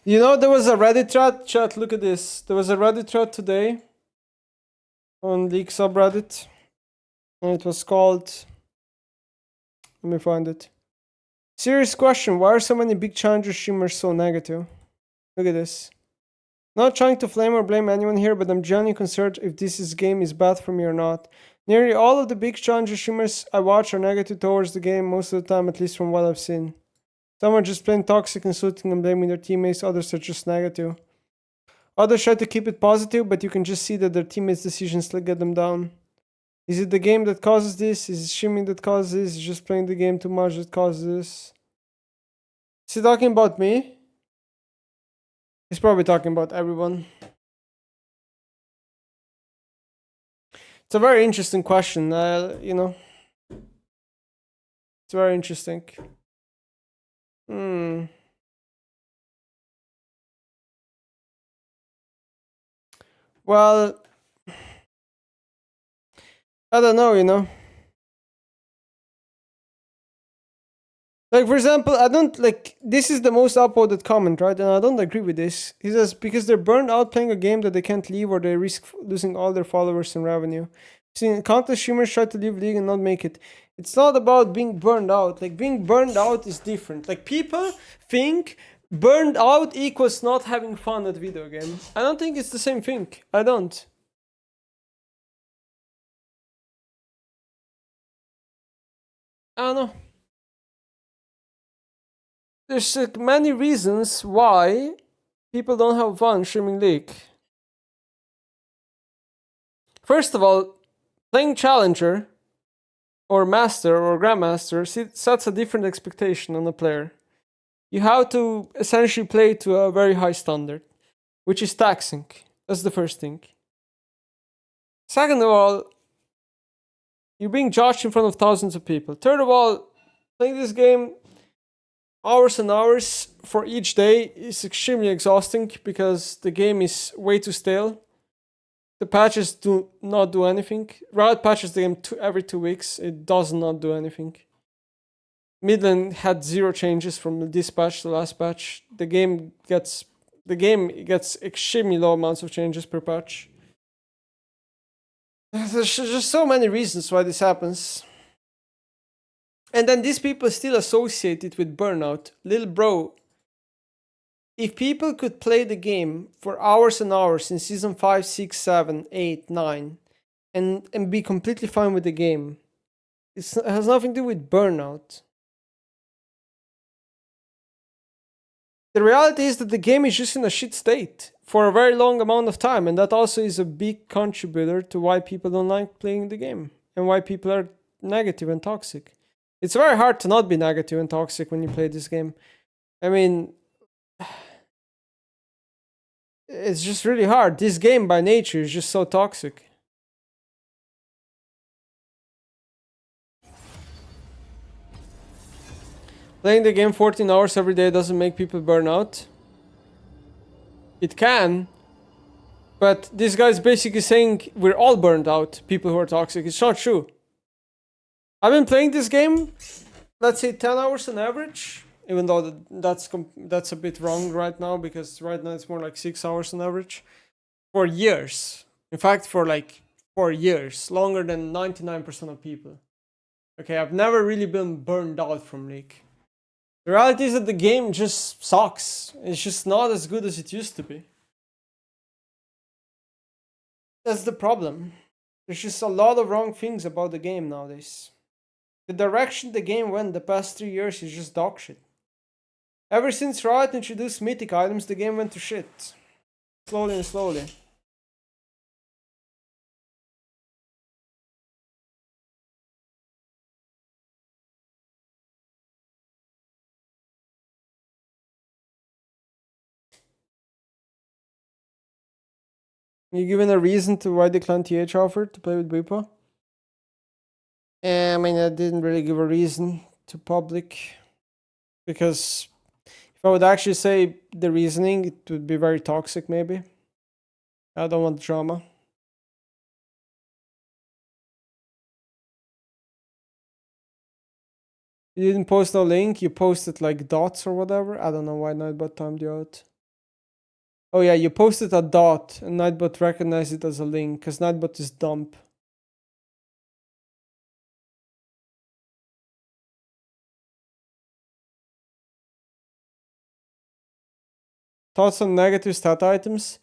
You know, there was a Reddit thread. Chat, look at this. There was a Reddit thread today on Leak subreddit, and it was called. Let me find it. Serious question: why are so many big challenger streamers so negative? Look at this. Not trying to flame or blame anyone here, but I'm genuinely concerned if this game is bad for me or not. Nearly all of the big challenger streamers I watch are negative towards the game most of the time, at least from what I've seen. Some are just plain toxic, insulting and blaming their teammates, others are just negative. Others try to keep it positive, but you can just see that their teammates' decisions still get them down. Is it the game that causes this? Is it streaming that causes this? Is it just playing the game too much that causes this? Is he talking about me? He's probably talking about everyone. It's a very interesting question, you know. It's very interesting. Well, I don't know, you know. Like, for example, I don't like this is the most upvoted comment, right? And I don't agree with this. He says because they're burned out playing a game that they can't leave or they risk losing all their followers and revenue. See, countless streamers try to leave League and not make it. It's not about being burned out. Like, being burned out is different. Like, people think burned out equals not having fun at video game. I don't think it's the same thing. I don't. I don't know. There's many reasons why people don't have fun streaming League. First of all, playing Challenger or Master or Grandmaster sets a different expectation on the player. You have to essentially play to a very high standard, which is taxing. That's the first thing. Second of all, you're being judged in front of thousands of people. Third of all, playing this game hours and hours for each day is extremely exhausting because the game is way too stale. The patches do not do anything. Riot patches the game every 2 weeks. It does not do anything. Midland had 0 changes from this patch to the last patch. The game gets extremely low amounts of changes per patch. There's just so many reasons why this happens. And then these people still associate it with burnout. Lil bro, if people could play the game for hours and hours in season 5, 6, 7, 8, 9 and be completely fine with the game, it has nothing to do with burnout. The reality is that the game is just in a shit state for a very long amount of time, and that also is a big contributor to why people don't like playing the game and why people are negative and toxic. It's very hard to not be negative and toxic when you play this game. I mean, it's just really hard. This game by nature is just so toxic. Playing the game 14 hours every day doesn't make people burn out. It can, but this guy's basically saying we're all burned out, people who are toxic. It's not true. I've been playing this game, let's say 10 hours on average, even though that's a bit wrong right now, because right now it's more like 6 hours on average, for years. In fact, for like 4 years, longer than 99% of people. Okay, I've never really been burned out from League. The reality is that the game just sucks. It's just not as good as it used to be. That's the problem. There's just a lot of wrong things about the game nowadays. The direction the game went the past 3 years is just dog shit. Ever since Riot introduced mythic items, the game went to shit. Slowly and slowly. You given a reason to why decline TH offer to play with Buipo? I mean, I didn't really give a reason to public, because if I would actually say the reasoning, it would be very toxic maybe. I don't want drama. You didn't post no link, you posted like dots or whatever. I don't know why Nightbot timed you out. Oh yeah, you posted a dot and Nightbot recognized it as a link because Nightbot is dump. Thoughts on negative stat items?